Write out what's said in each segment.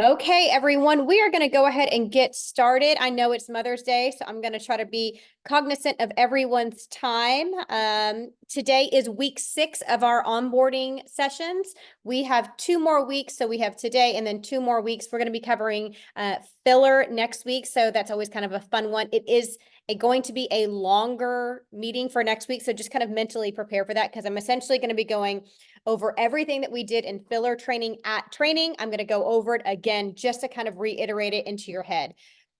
Okay, everyone, we are going to go ahead and get started. I know it's Mother's Day, so I'm going to try to be cognizant of everyone's time. Today is week 6 of our onboarding sessions. We have 2 more weeks, so we have today and then 2 more weeks. We're going to be covering filler next week, so that's always kind of a fun one. It is going to be a longer meeting for next week, so just kind of mentally prepare for that because I'm essentially going to be going over everything that we did in filler training at training. I'm going to go over it again just to kind of reiterate it into your head.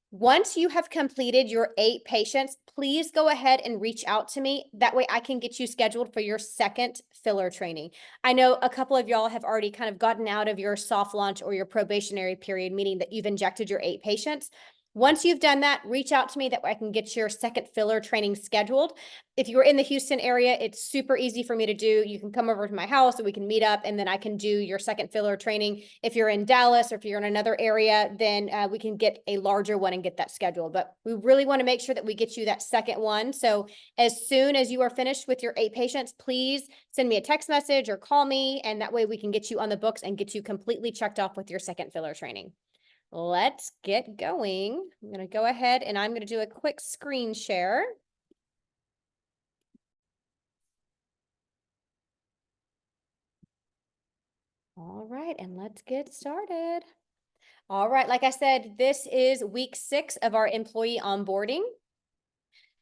Once you have completed your 8 patients, please go ahead and reach out to me. That way I can get you scheduled for your second filler training. I know a couple of y'all have already kind of gotten out of your soft launch or your probationary period, meaning that you've injected your 8 patients. Once you've done that, reach out to me. That way I can get your second filler training scheduled. If you're in the Houston area, it's super easy for me to do. You can come over to my house and we can meet up and then I can do your second filler training. If you're in Dallas or if you're in another area, then we can get a larger one and get that scheduled. But we really want to make sure that we get you that second one. So as soon as you are finished with your 8 patients, please send me a text message or call me. And that way we can get you on the books and get you completely checked off with your second filler training. Let's get going. I'm going to go ahead and I'm going to do a quick screen share. All right, and let's get started. All right, like I said, this is week 6 of our employee onboarding.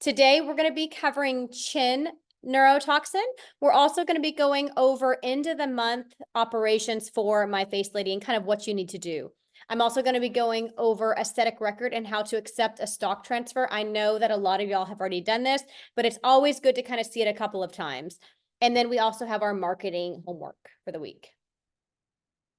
Today, we're going to be covering chin neurotoxin. We're also going to be going over end of the month operations for my face lady and kind of what you need to do. I'm also going to be going over aesthetic record and how to accept a stock transfer. I know that a lot of y'all have already done this, but it's always good to kind of see it a couple of times. And then we also have our marketing homework for the week.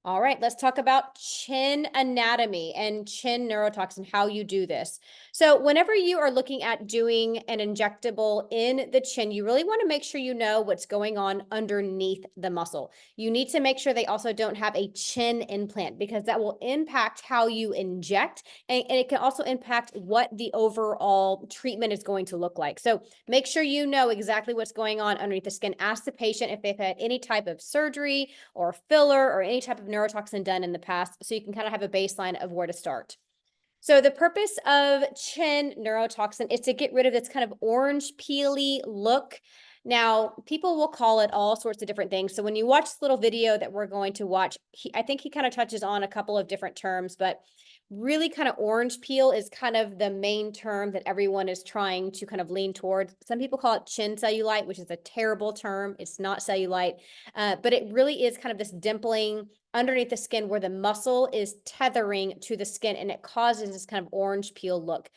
All right, let's talk about chin anatomy and chin neurotoxin, how you do this. So whenever you are looking at doing an injectable in the chin, you really want to make sure you know what's going on underneath the muscle. You need to make sure they also don't have a chin implant because that will impact how you inject and it can also impact what the overall treatment is going to look like. So make sure you know exactly what's going on underneath the skin. Ask the patient if they've had any type of surgery or filler or any type of neurotoxin done in the past, so you can kind of have a baseline of where to start. So the purpose of chin neurotoxin is to get rid of this kind of orange peely look. Now, people will call it all sorts of different things. So when you watch this little video that we're going to watch, I think he kind of touches on a couple of different terms, but really kind of orange peel is kind of the main term that everyone is trying to kind of lean towards. Some people call it chin cellulite, which is a terrible term. It's not cellulite, but it really is kind of this dimpling underneath the skin where the muscle is tethering to the skin and it causes this kind of orange peel look.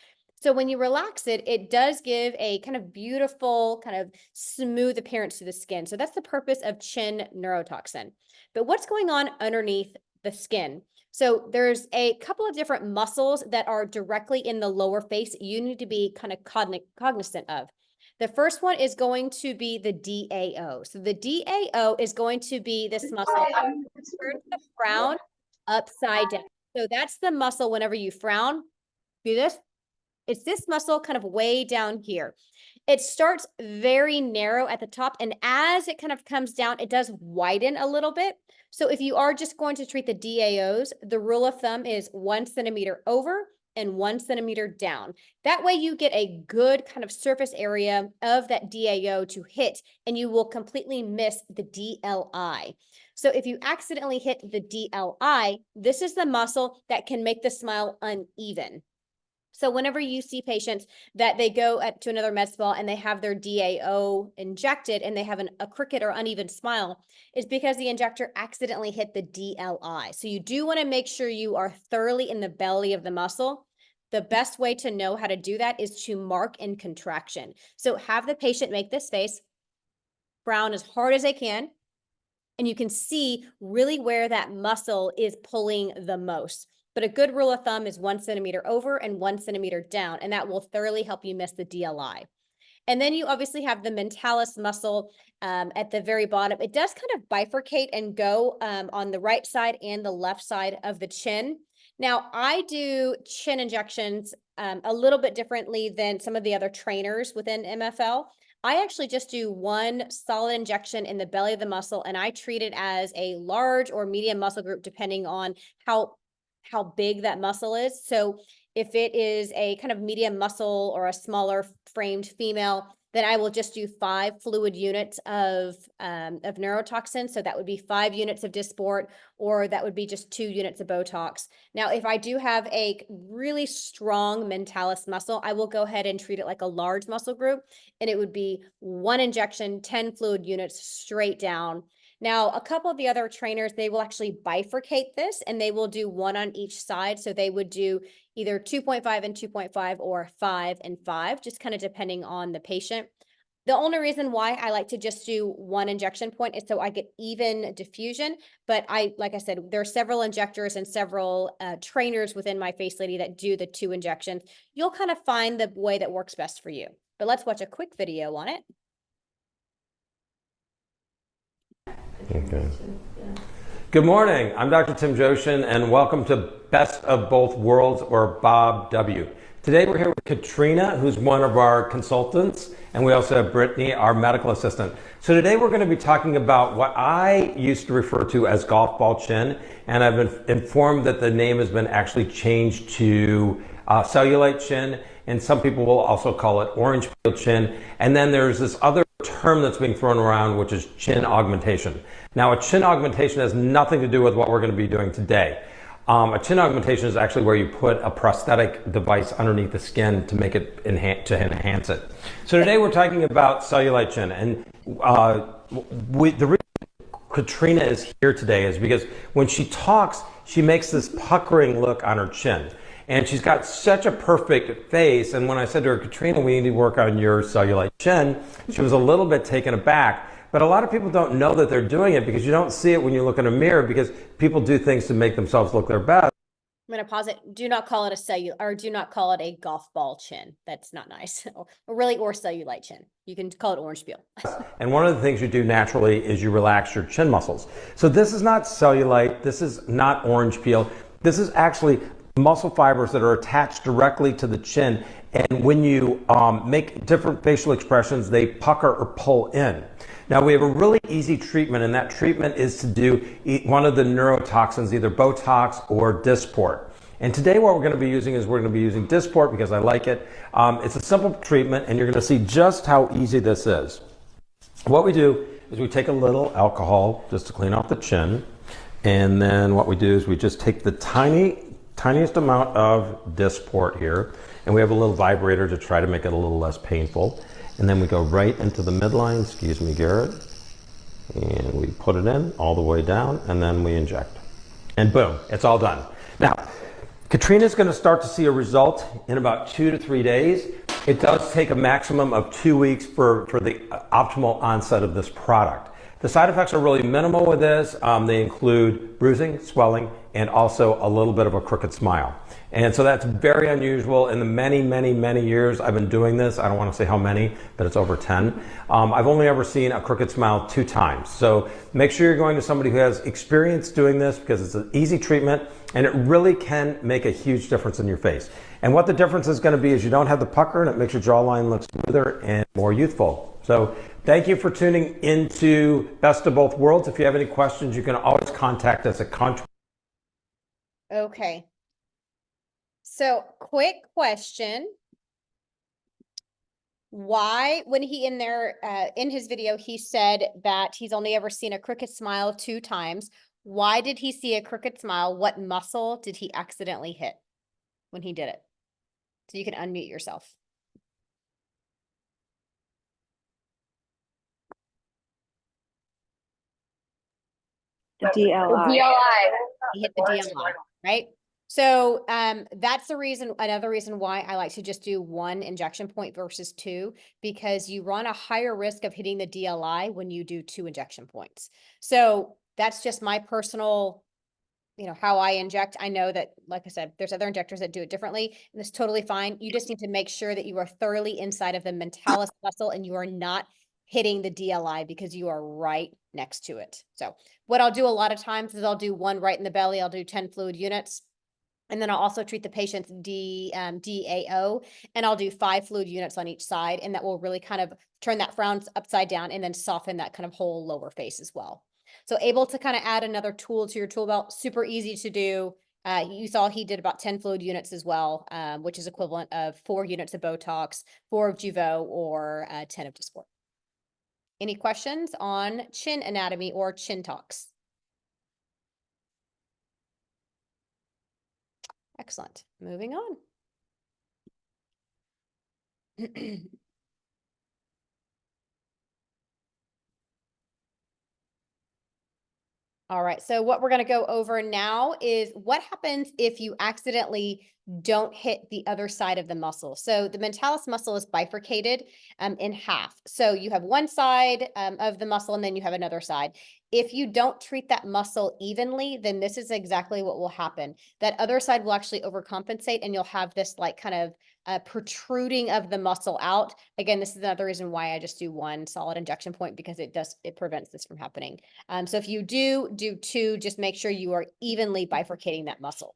So when you relax it, it does give a kind of beautiful, kind of smooth appearance to the skin. So that's the purpose of chin neurotoxin. But what's going on underneath the skin? So there's a couple of different muscles that are directly in the lower face you need to be kind of cognizant of. The first one is going to be the DAO. So the DAO is going to be this muscle turn the frown upside down. So that's the muscle whenever you frown, do this. It's this muscle kind of way down here. It starts very narrow at the top, and as it kind of comes down, it does widen a little bit. So if you are just going to treat the DAOs, the rule of thumb is 1 centimeter over and 1 centimeter down. That way you get a good kind of surface area of that DAO to hit, and you will completely miss the DLI. So if you accidentally hit the DLI, this is the muscle that can make the smile uneven. So whenever you see patients that they go to another med spa and they have their DAO injected and they have a crooked or uneven smile, it's because the injector accidentally hit the DLI. So you do want to make sure you are thoroughly in the belly of the muscle. The best way to know how to do that is to mark in contraction. So have the patient make this face, frown as hard as they can, and you can see really where that muscle is pulling the most. But a good rule of thumb is 1 centimeter over and 1 centimeter down, and that will thoroughly help you miss the DLI. And then you obviously have the mentalis muscle at the very bottom. It does kind of bifurcate and go on the right side and the left side of the chin. Now, I do chin injections a little bit differently than some of the other trainers within MFL. I actually just do one solid injection in the belly of the muscle, and I treat it as a large or medium muscle group, depending on how how big that muscle is. So if it is a kind of medium muscle or a smaller framed female, then I will just do 5 fluid units of neurotoxin. So that would be 5 units of Dysport, or that would be just 2 units of Botox. Now, if I do have a really strong mentalis muscle, I will go ahead and treat it like a large muscle group, and it would be 1 injection, 10 fluid units straight down. Now, a couple of the other trainers, they will actually bifurcate this, and they will do 1 on each side. So they would do either 2.5 and 2.5 or 5 and 5, just kind of depending on the patient. The only reason why I like to just do 1 injection point is so I get even diffusion. But like I said, there are several injectors and several trainers within my Face Lady that do the 2 injections. You'll kind of find the way that works best for you. But let's watch a quick video on it. Okay. Good morning. I'm Dr. Tim Joshin, and welcome to Best of Both Worlds, or Bob W. Today we're here with Katrina, who's one of our consultants, and we also have Brittany, our medical assistant. So today we're going to be talking about what I used to refer to as golf ball chin, and I've been informed that the name has been actually changed to cellulite chin, and some people will also call it orange peel chin. And then there's this other term that's being thrown around, which is chin augmentation. Now, a chin augmentation has nothing to do with what we're going to be doing today. A chin augmentation is actually where you put a prosthetic device underneath the skin to make it enhance it. So today we're talking about cellulite chin, and the reason Katrina is here today is because when she talks, she makes this puckering look on her chin. And she's got such a perfect face. And when I said to her, Katrina, we need to work on your cellulite chin, she was a little bit taken aback. But a lot of people don't know that they're doing it because you don't see it when you look in a mirror, because people do things to make themselves look their best. I'm going to pause it. Do not call it do not call it a golf ball chin. That's not nice. or cellulite chin. You can call it orange peel. And one of the things you do naturally is you relax your chin muscles. So this is not cellulite. This is not orange peel. This is actually muscle fibers that are attached directly to the chin, and when you make different facial expressions, they pucker or pull in. Now we have a really easy treatment, and that treatment is to do one of the neurotoxins, either Botox or Dysport. And today what we're going to be using is we're going to be using Dysport because I like it. It's a simple treatment, and you're going to see just how easy this is. What we do is we take a little alcohol just to clean off the chin, and then what we do is we just take the tiniest amount of Dysport here, and we have a little vibrator to try to make it a little less painful. And then we go right into the midline, excuse me, Garrett, and we put it in all the way down, and then we inject. And boom, it's all done. Now, Katrina's going to start to see a result in about 2 to 3 days. It does take a maximum of 2 weeks for the optimal onset of this product. The side effects are really minimal with this. They include bruising, swelling, and also a little bit of a crooked smile. And so that's very unusual. In the many years I've been doing this, I don't want to say how many, but it's over 10. I've only ever seen a crooked smile 2 times. So make sure you're going to somebody who has experience doing this, because it's an easy treatment and it really can make a huge difference in your face. And what the difference is going to be is you don't have the pucker, and it makes your jawline look smoother and more youthful. So thank you for tuning into Best of Both Worlds. If you have any questions, you can always contact us at contact. Okay. So quick question. Why, when he in his video, he said that he's only ever seen a crooked smile 2 times. Why did he see a crooked smile? What muscle did he accidentally hit when he did it? So you can unmute yourself. The DLI. He hit the DLI, right? So that's another reason why I like to just do 1 injection point versus 2, because you run a higher risk of hitting the DLI when you do 2 injection points. So that's just my personal, how I inject. I know that, like I said, there's other injectors that do it differently, and it's totally fine. You just need to make sure that you are thoroughly inside of the mentalis muscle and you are not hitting the DLI, because you are right next to it. So what I'll do a lot of times is I'll do 1 right in the belly. I'll do 10 fluid units. And then I'll also treat the patient's DAO, and I'll do 5 fluid units on each side. And that will really kind of turn that frown upside down and then soften that kind of whole lower face as well. So able to kind of add another tool to your tool belt, super easy to do. You saw he did about 10 fluid units as well, which is equivalent of 4 units of Botox, 4 of Jeuveau, or 10 of Dysport. Any questions on chin anatomy or chin talks? Excellent. Moving on. All right, so what we're going to go over now is what happens if you accidentally don't hit the other side of the muscle. So the mentalis muscle is bifurcated in half. So you have one side of the muscle and then you have another side. If you don't treat that muscle evenly, then this is exactly what will happen. That other side will actually overcompensate and you'll have this like kind of protruding of the muscle out. Again, this is another reason why I just do one solid injection point, because it prevents this from happening. So if you do 2, just make sure you are evenly bifurcating that muscle.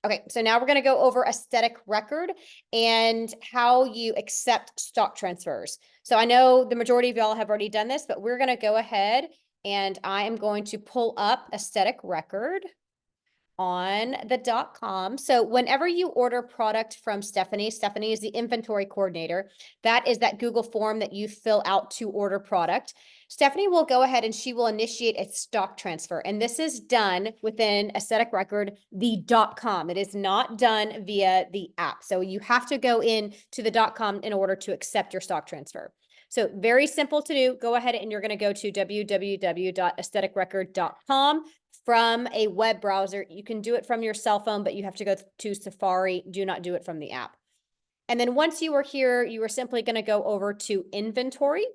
Okay, so now we're going to go over aesthetic record and how you accept stock transfers. So I know the majority of y'all have already done this, but we're going to go ahead and I am going to pull up aesthetic record on the .com. So whenever you order product from Stephanie is the inventory coordinator. That is that Google form that you fill out to order product. Stephanie will go ahead and she will initiate a stock transfer. And this is done within aesthetic record, the .com. It is not done via the app. So you have to go in to the .com in order to accept your stock transfer. So very simple to do. Go ahead and you're going to go to www.aestheticrecord.com from a web browser. You can do it from your cell phone, but you have to go to Safari. Do not do it from the app. And then once you are here, you are simply going to go over to inventory.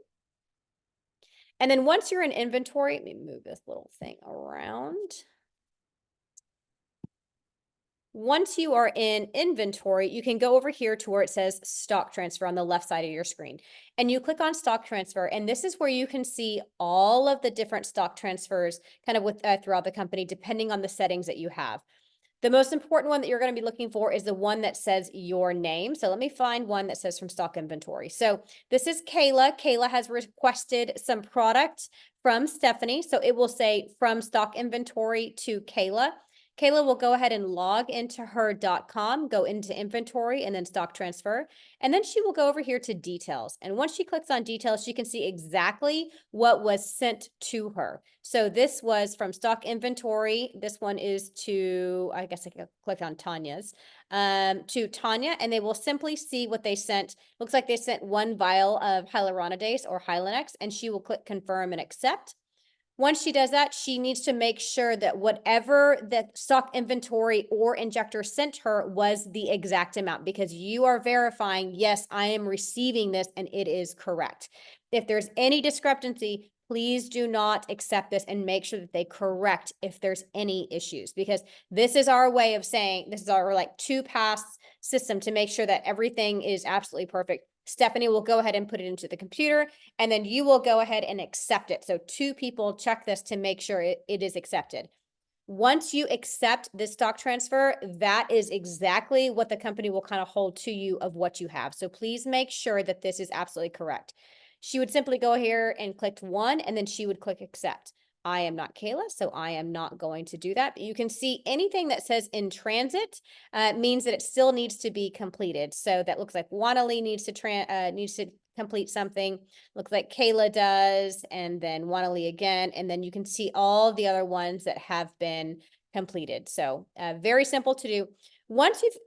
And then once you're in inventory, let me move this little thing around. Once you are in inventory, you can go over here to where it says stock transfer on the left side of your screen. And you click on stock transfer. And this is where you can see all of the different stock transfers kind of with throughout the company, depending on the settings that you have. The most important one that you're going to be looking for is the one that says your name. So let me find one that says from stock inventory. So this is Kayla. Kayla has requested some product from Stephanie. So it will say from stock inventory to Kayla. Kayla will go ahead and log into her .com, go into inventory and then stock transfer. And then she will go over here to details. And once she clicks on details, she can see exactly what was sent to her. So this was from stock inventory. This one is to, I guess I could click on Tanya's, to Tanya, and they will simply see what they sent. Looks like they sent 1 vial of hyaluronidase or Hylenex, and she will click confirm and accept. Once she does that, she needs to make sure that whatever the stock inventory or injector sent her was the exact amount, because you are verifying, yes, I am receiving this and it is correct. If there's any discrepancy, please do not accept this and make sure that they correct if there's any issues, because this is our way of saying, this is our like 2-pass system to make sure that everything is absolutely perfect. Stephanie will go ahead and put it into the computer, and then you will go ahead and accept it. So 2 people check this to make sure it is accepted. Once you accept this stock transfer, that is exactly what the company will kind of hold to you of what you have. So please make sure that this is absolutely correct. She would simply go here and click 1, and then she would click accept. I am not Kayla, so I am not going to do that. But you can see anything that says in transit means that it still needs to be completed. So that looks like Wannalee needs to complete something. Looks like Kayla does, and then Wannalee again, and then you can see all the other ones that have been completed. So very simple to do. Once you've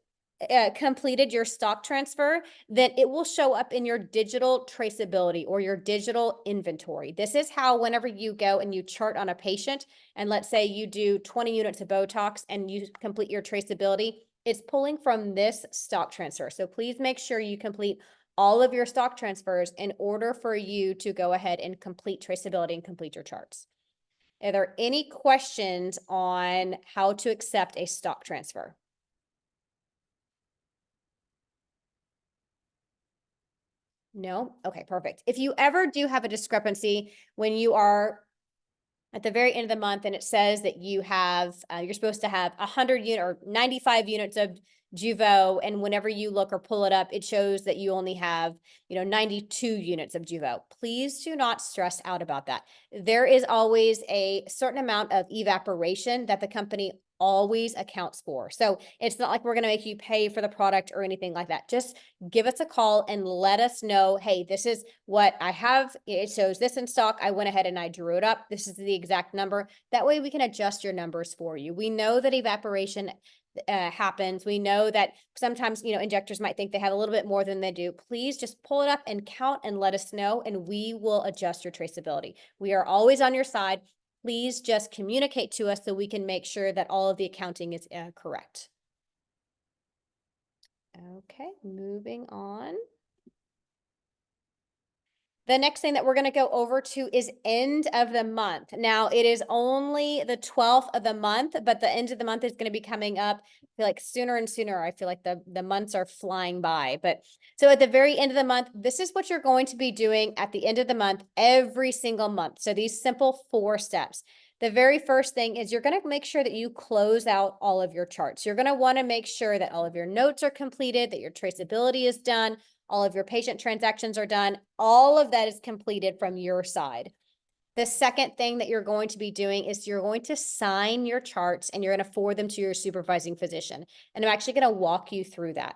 completed your stock transfer, then it will show up in your digital traceability or your digital inventory. This is how whenever you go and you chart on a patient, and let's say you do 20 units of Botox and you complete your traceability, it's pulling from this stock transfer. So please make sure you complete all of your stock transfers in order for you to go ahead and complete traceability and complete your charts. Are there any questions on how to accept a stock transfer? No? Okay, perfect. If you ever do have a discrepancy when you are at the very end of the month and it says that you have, you're supposed to have 100 unit or 95 units of Juvo, and whenever you look or pull it up, it shows that you only have, 92 units of Juvo. Please do not stress out about that. There is always a certain amount of evaporation that the company always accounts for. So it's not like we're going to make you pay for the product or anything like that. Just give us a call and let us know, hey, this is what I have. It shows this in stock. I went ahead and I drew it up. This is the exact number. That way we can adjust your numbers for you. We know that evaporation happens. We know that sometimes, injectors might think they have a little bit more than they do. Please just pull it up and count and let us know, and we will adjust your traceability. We are always on your side. Please just communicate to us so we can make sure that all of the accounting is correct. Okay, moving on. The next thing that we're going to go over to is end of the month. Now, it is only the 12th of the month, but the end of the month is going to be coming up. I feel like sooner and sooner. I feel like the months are flying by. But so at the very end of the month, this is what you're going to be doing at the end of the month, every single month. So these simple 4 steps. The very first thing is you're going to make sure that you close out all of your charts. You're going to want to make sure that all of your notes are completed, that your traceability is done, all of your patient transactions are done. All of that is completed from your side. The second thing that you're going to be doing is you're going to sign your charts and you're going to forward them to your supervising physician. And I'm actually going to walk you through that.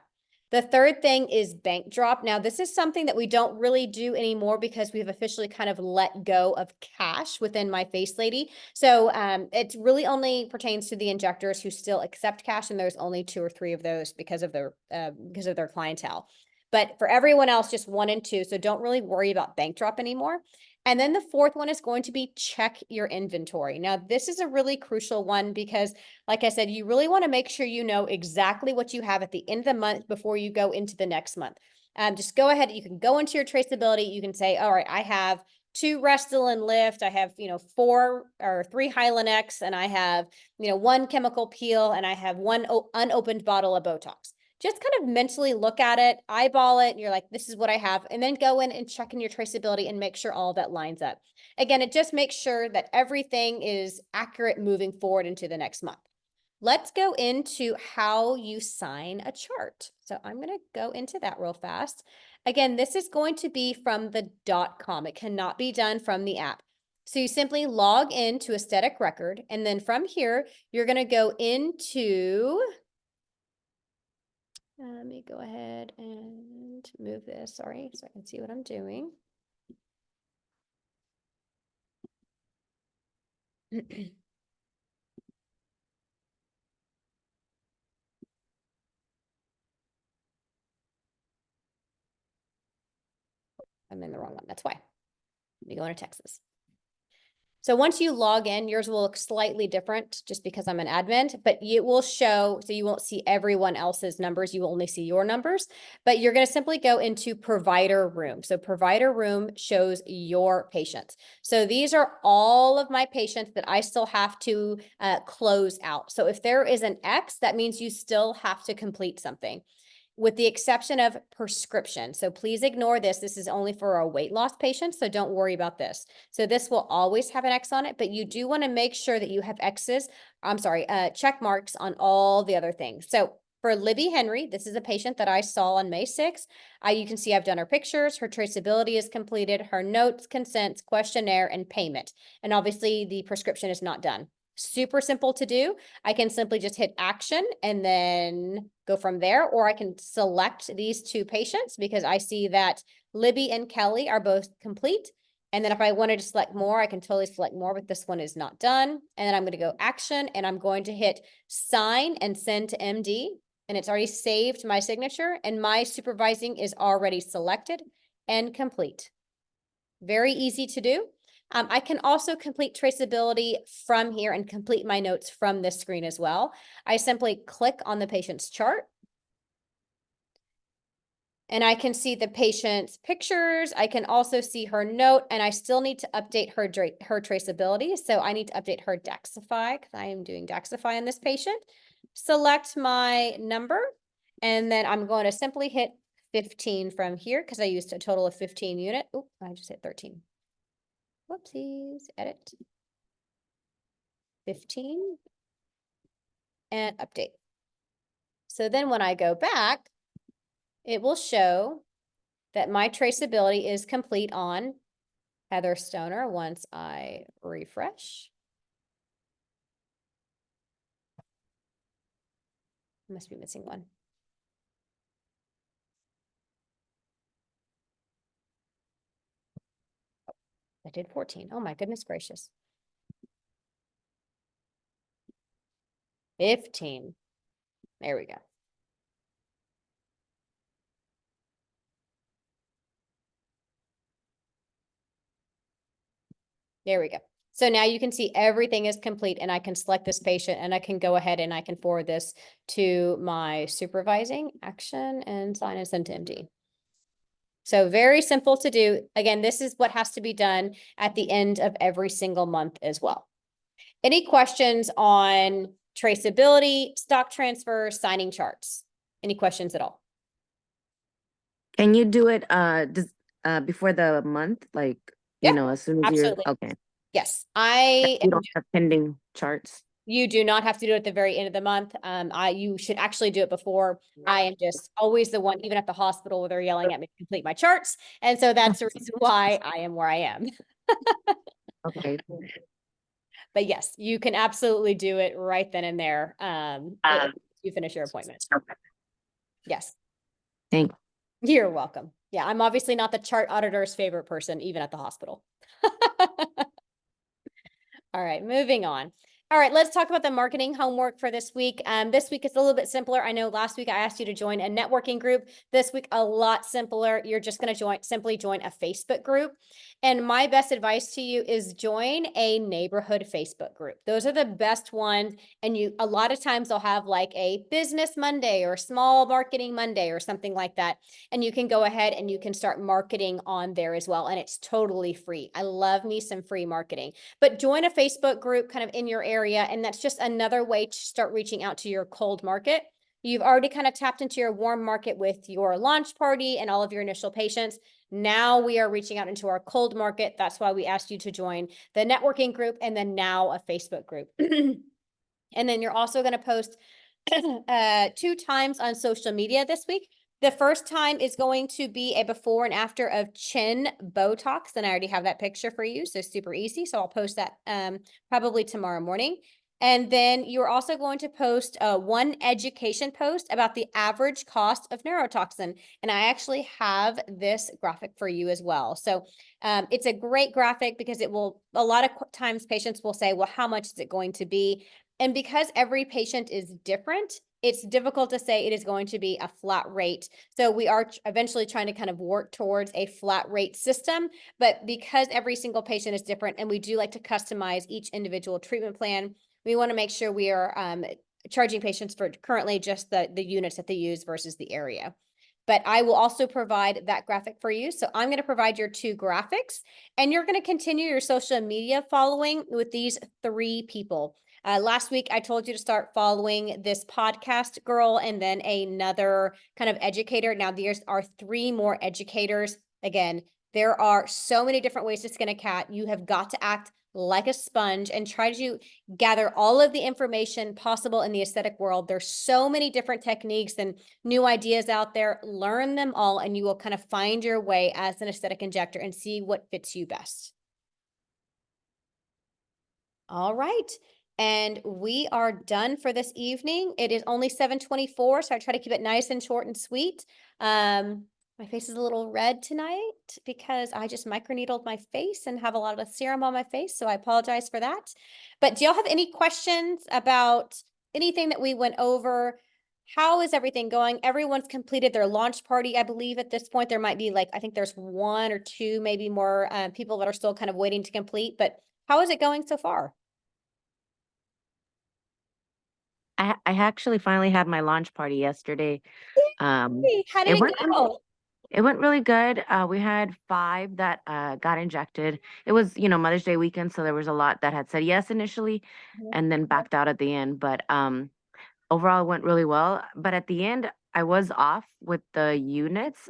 The third thing is bank drop. Now, this is something that we don't really do anymore because we've officially kind of let go of cash within My Face Lady. So it really only pertains to the injectors who still accept cash, and there's only 2 or 3 of those because of their clientele. But for everyone else, just 1 and 2. So don't really worry about bank drop anymore. And then the fourth one is going to be check your inventory. Now, this is a really crucial one because, like I said, you really want to make sure you know exactly what you have at the end of the month before you go into the next month. Just go ahead. You can go into your traceability. You can say, all right, I have 2 Restylane Lift. I have, 4 or 3 Hylenex, and I have, 1 chemical peel, and I have 1 unopened bottle of Botox. Just kind of mentally look at it, eyeball it, and you're like, this is what I have. And then go in and check in your traceability and make sure all that lines up. Again, it just makes sure that everything is accurate moving forward into the next month. Let's go into how you sign a chart. So I'm going to go into that real fast. Again, this is going to be from the .com. It cannot be done from the app. So you simply log into Aesthetic Record, and then from here, you're going to go into... Let me go ahead and move this, sorry, so I can see what I'm doing. I'm in the wrong one, that's why. Let me go into Texas. So once you log in, yours will look slightly different just because I'm an admin, but it will show, so you won't see everyone else's numbers, you will only see your numbers, but you're going to simply go into provider room. So provider room shows your patients. So these are all of my patients that I still have to close out. So if there is an X, that means you still have to complete something, with the exception of prescription. So please ignore this. This is only for our weight loss patients, so don't worry about this. So this will always have an X on it, but you do want to make sure that you have check marks on all the other things. So for Libby Henry, this is a patient that I saw on May 6th. You can see I've done her pictures, her traceability is completed, her notes, consents, questionnaire, and payment. And obviously the prescription is not done. Super simple to do. I can simply just hit action and then go from there, or I can select these 2 patients because I see that Libby and Kelly are both complete. And then if I wanted to select more, I can totally select more, but this one is not done. And then I'm going to go action and I'm going to hit sign and send to MD. And it's already saved my signature and my supervising is already selected and complete. Very easy to do. I can also complete traceability from here and complete my notes from this screen as well. I simply click on the patient's chart. And I can see the patient's pictures. I can also see her note, and I still need to update her traceability. So I need to update her Daxify because I am doing Daxify on this patient. Select my number, and then I'm going to simply hit 15 from here because I used a total of 15 unit. Oh, I just hit 13. Whoopsies, edit. 15 and update. So then when I go back, it will show that my traceability is complete on Heather Stoner once I refresh. Must be missing one. I did 14. Oh my goodness gracious. 15. There we go. There we go. So now you can see everything is complete and I can select this patient and I can go ahead and I can forward this to my supervising action and sign and send to MD. So very simple to do. Again, this is what has to be done at the end of every single month as well. Any questions on traceability, stock transfer, signing charts? Any questions at all? Can you do it before the month? Like, Yeah, as soon as absolutely. you're okay. Yes, I You don't have pending charts. You do not have to do it at the very end of the month. You should actually do it before. I am just always the one, even at the hospital, where they're yelling at me to complete my charts. And so that's the reason why I am where I am. Okay. But yes, you can absolutely do it right then and there. If you finish your appointment. Yes. Thank you. You're welcome. Yeah, I'm obviously not the chart auditor's favorite person, even at the hospital. All right, moving on. All right, let's talk about the marketing homework for this week. This week is a little bit simpler. I know last week I asked you to join a networking group. This week, a lot simpler. You're just going to simply join a Facebook group. And my best advice to you is join a neighborhood Facebook group. Those are the best ones. And a lot of times they'll have like a business Monday or small marketing Monday or something like that. And you can go ahead and you can start marketing on there as well. And it's totally free. I love me some free marketing. But join a Facebook group kind of in your area, and that's just another way to start reaching out to your cold market. You've already kind of tapped into your warm market with your launch party and all of your initial patients. Now we are reaching out into our cold market. That's why we asked you to join the networking group and then now a Facebook group. And then you're also going to post 2 times on social media this week. The first time is going to be a before and after of chin Botox. And I already have that picture for you. So super easy. So I'll post that probably tomorrow morning. And then you're also going to post one education post about the average cost of neurotoxin. And I actually have this graphic for you as well. So it's a great graphic because it will, a lot of times patients will say, well, how much is it going to be? And because every patient is different, it's difficult to say it is going to be a flat rate. So we are eventually trying to kind of work towards a flat rate system, but because every single patient is different and we do like to customize each individual treatment plan, we want to make sure we are charging patients for currently just the units that they use versus the area. But I will also provide that graphic for you. So I'm going to provide your 2 graphics, and you're going to continue your social media following with these 3 people. Last week, I told you to start following this podcast girl and then another kind of educator. Now, there are 3 more educators. Again, there are so many different ways to skin a cat. You have got to act like a sponge and try to gather all of the information possible in the aesthetic world. There's so many different techniques and new ideas out there. Learn them all, and you will kind of find your way as an aesthetic injector and see what fits you best. All right. And we are done for this evening. It is only 7:24, so I try to keep it nice and short and sweet. My face is a little red tonight because I just microneedled my face and have a lot of serum on my face, so I apologize for that. But do y'all have any questions about anything that we went over? How is everything going? Everyone's completed their launch party, I believe at this point. There might be I think there's 1 or 2, maybe more people that are still kind of waiting to complete, but how is it going so far? I actually finally had my launch party yesterday. Hey, how did It it went go? it went really good. We had 5 that got injected. It was, Mother's Day weekend, so there was a lot that had said yes initially Mhm. and then backed out at the end. But overall, it went really well. But at the end, I was off with the units.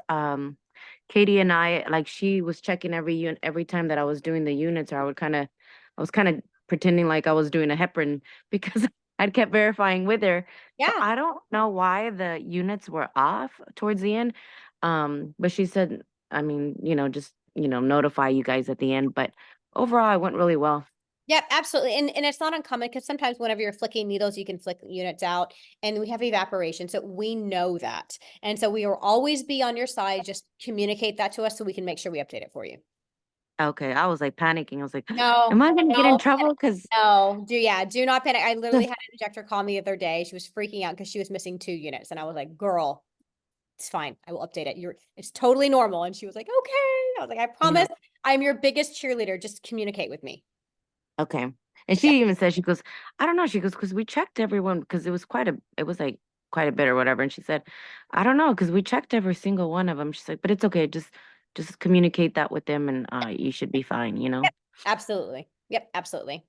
Katie and I, she was checking every unit every time that I was doing the units, or I was kind of pretending like I was doing a heparin because I'd kept verifying with her. So Yeah. I don't know why the units were off towards the end. But she said, I mean, just, notify you guys at the end. But overall, it went really well. Yep, absolutely. And it's not uncommon because sometimes whenever you're flicking needles, you can flick units out and we have evaporation. So we know that. And so we will always be on your side. Just communicate that to us so we can make sure we update it for you. Okay, I was like panicking. I was like, No, am I going to get in no, trouble? Because no, do not panic. I literally had an injector call me the other day. She was freaking out because she was missing 2 units. And I was like, girl, it's fine. I will update it. It's totally normal. And she was like, okay. I was like, I promise I'm your biggest cheerleader. Just communicate with me. okay. And Yeah. she even said, she goes, I don't know. She goes, because we checked everyone because it was like quite a bit or whatever. And she said, I don't know, because we checked every single one of them. She's like, but it's okay. Just communicate that with them and you should be fine, Yep. Absolutely. Yep. Absolutely.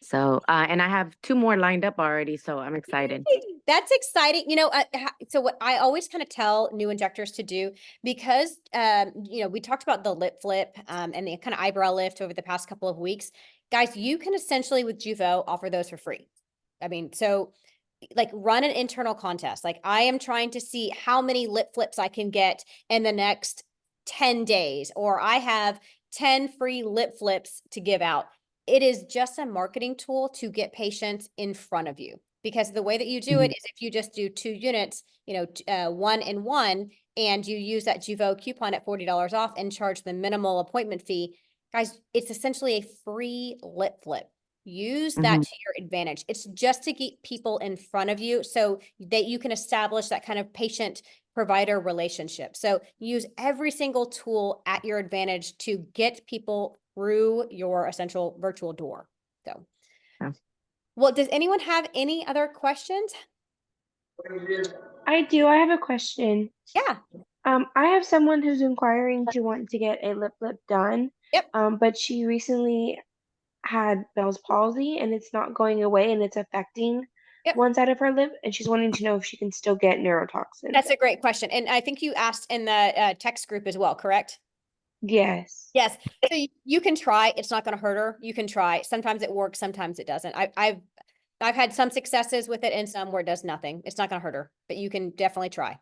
So, and I have 2 more lined up already, so I'm excited. That's exciting. So what I always kind of tell new injectors to do, because we talked about the lip flip and the kind of eyebrow lift over the past couple of weeks. Guys, you can essentially with Juvo offer those for free. I mean, so like run an internal contest. Like I am trying to see how many lip flips I can get in the next 10 days, or I have 10 free lip flips to give out. It is just a marketing tool to get patients in front of you. Because the way that you do it is if you just do 2 units, 1 and 1, and you use that Juvo coupon at $40 off and charge the minimal appointment fee, guys, it's essentially a free lip flip. Use that to your advantage. It's just to get people in front of you so that you can establish that kind of patient provider relationship. So use every single tool at your advantage to get people through your essential virtual door. So, Yeah. well, does anyone have any other questions? I do. I have a question. Yeah. I have someone who's inquiring to want to get a lip flip done. Yep. But she recently had Bell's palsy and it's not going away and it's affecting Yep. one side of her lip, and she's wanting to know if she can still get neurotoxin. That's a great question. And I think you asked in the text group as well, correct? Yes. Yes. So you can try. It's not going to hurt her. You can try. Sometimes it works. Sometimes it doesn't. I've had some successes with it and some where it does nothing. It's not going to hurt her, but you can definitely try.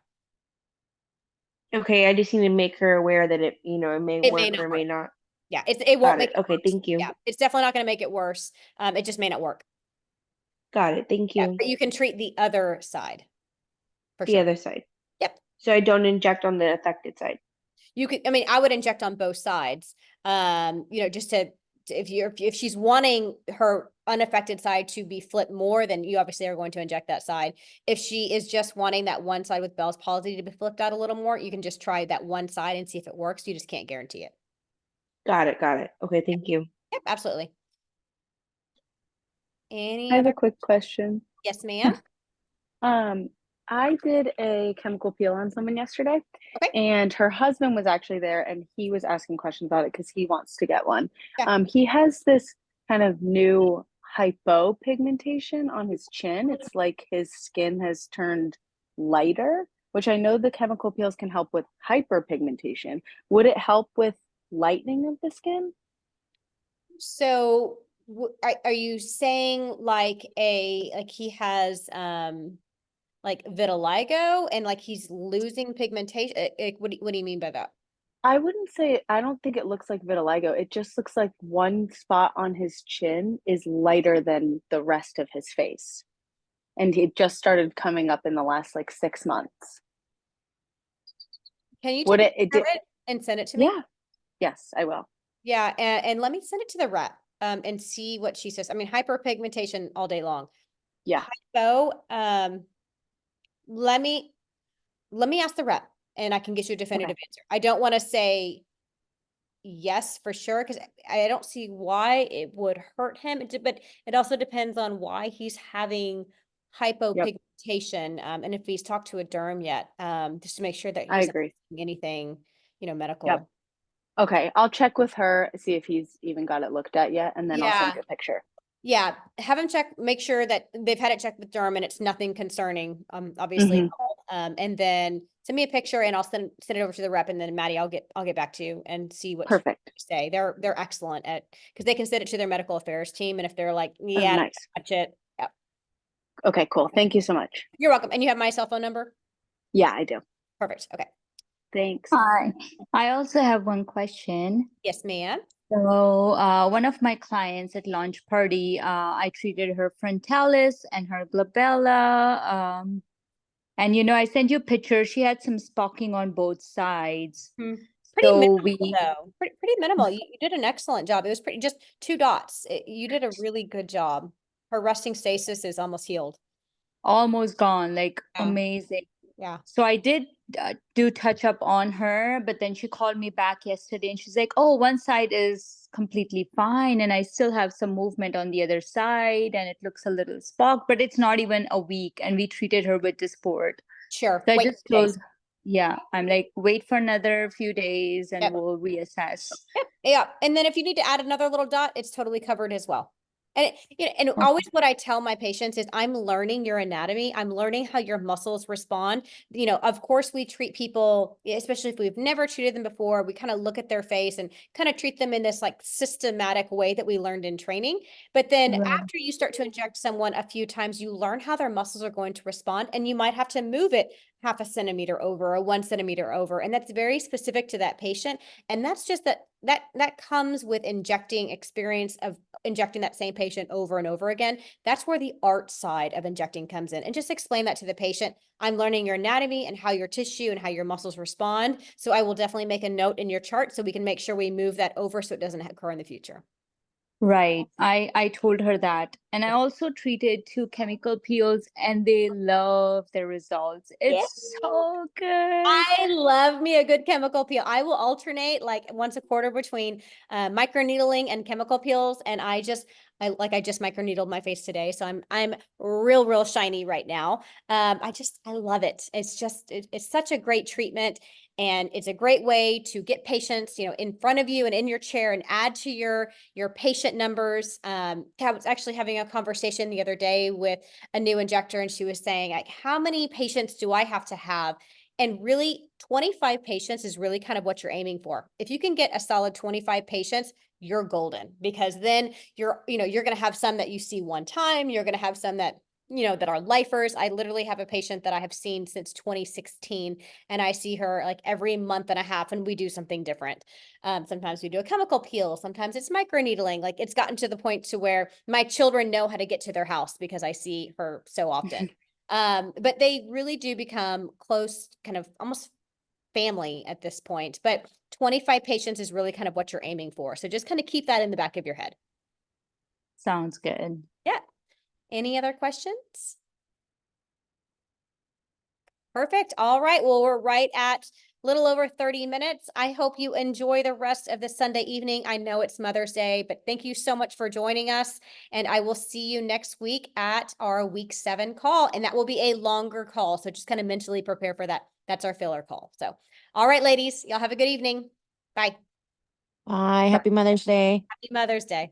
Okay, I just need to make her aware that it may It work may not or work. may not. Yeah, it won't Got make it. it Okay, worse. thank you. Yeah, it's definitely not going to make it worse. It just may not work. Got it. Thank Yeah, you. but you can treat the other side for The sure. other side. Yep. So I don't inject on the affected side. You could, I mean, I would inject on both sides. Just to if she's wanting her unaffected side to be flipped more, then you obviously are going to inject that side. If she is just wanting that one side with Bell's palsy to be flipped out a little more, you can just try that one side and see if it works. You just can't guarantee it. Got it. Got it. Okay, thank you. Yep, absolutely. Any I have other? a quick question. Yes, ma'am. I did a chemical peel on someone yesterday, Okay. and her husband was actually there, and he was asking questions about it because he wants to get one. Yeah. He has this kind of new hypopigmentation on his chin. It's like his skin has turned lighter, which I know the chemical peels can help with hyperpigmentation. Would it help with lightening of the skin? So are you saying like he has like vitiligo and like he's losing pigmentation? What do you mean by that? I wouldn't say, I don't think it looks like vitiligo. It just looks like one spot on his chin is lighter than the rest of his face. And it just started coming up in the last like 6 months. Can you Would take it a picture of it and send it to me? Yeah. Yes, I will. Yeah, and let me send it to the rep and see what she says. I mean, hyperpigmentation all day long. Yeah. So let me ask the rep and I can get you a definitive answer. I don't want to say yes for sure because I don't see why it would hurt him. But it also depends on why he's having hypopigmentation and if he's talked to a derm yet, just to make sure that I he's not agree. doing anything, medical. Yep. Okay, I'll check with her, see if he's even got it looked at yet, and then I'll send you a picture. Yeah, have him check, make sure that they've had it checked with derm and it's nothing concerning, obviously. And then Send me a picture and I'll send it over to the rep, and then Maddie, I'll get back to you and see what you Perfect. say. They're excellent at, because they can send it to their medical affairs team, and if they're like, Oh, yeah, nice. touch it. Yeah. Okay, cool. Thank you so much. You're welcome. And you have my cell phone number? Yeah, I do. Perfect. Okay. Thanks. Hi, I also have one question. Yes, ma'am. So, one of my clients at launch party, I treated her frontalis and her glabella. And I sent you a picture. She had some spocking on both sides. Pretty So minimal we, though. Pretty minimal. You did an excellent job. It was pretty, just 2 dots. You did a really good job. Her resting stasis is almost healed. almost gone, like Yeah. amazing. Yeah. So I did do touch up on her, but then she called me back yesterday and she's like, oh, one side is completely fine and I still have some movement on the other side and it looks a little spock, but it's not even a week and we treated her with Dysport. Sure. So I Wait just 2 days. told, yeah, I'm like, wait for another few days and Yep. we'll reassess. Yep. Yeah. And then if you need to add another little dot, it's totally covered as well. And and always what I tell my patients is I'm learning your anatomy. I'm learning how your muscles respond. Of course we treat people, especially if we've never treated them before, we kind of look at their face and kind of treat them in this like systematic way that we learned in training. But then Right. after you start to inject someone a few times, you learn how their muscles are going to respond, and you might have to move it half a centimeter over or 1 centimeter over. And that's very specific to that patient. And that's just that comes with injecting experience of injecting that same patient over and over again. That's where the art side of injecting comes in. And just explain that to the patient. I'm learning your anatomy and how your tissue and how your muscles respond. So I will definitely make a note in your chart so we can make sure we move that over so it doesn't occur in the future. Right. I told her that. And I also treated 2 chemical peels and they love the results. It's so good. I love me a good chemical peel. I will alternate like once a quarter between microneedling and chemical peels. And I just microneedled my face today. So I'm real shiny right now. I love it. It's such a great treatment. And it's a great way to get patients, in front of you and in your chair and add to your patient numbers. I was actually having a conversation the other day with a new injector, and she was saying, like, how many patients do I have to have? And really 25 patients is really kind of what you're aiming for. If you can get a solid 25 patients, you're golden, because then you're going to have some that you see one time. You're going to have some that, that are lifers. I literally have a patient that I have seen since 2016, and I see her like every month and a half, and we do something different. Sometimes we do a chemical peel. Sometimes it's microneedling. Like, it's gotten to the point to where my children know how to get to their house because I see her so often. But they really do become close, kind of almost family at this point. But 25 patients is really kind of what you're aiming for. So just kind of keep that in the back of your head. Sounds good. Yeah. Any other questions? Perfect. All right. Well, we're right at a little over 30 minutes. I hope you enjoy the rest of the Sunday evening. I know it's Mother's Day, but thank you so much for joining us. And I will see you next week at our week 7 call. And that will be a longer call. So just kind of mentally prepare for that. That's our filler call. So, all right, ladies, y'all have a good evening. Bye. Bye. Happy Mother's Day. Happy Mother's Day.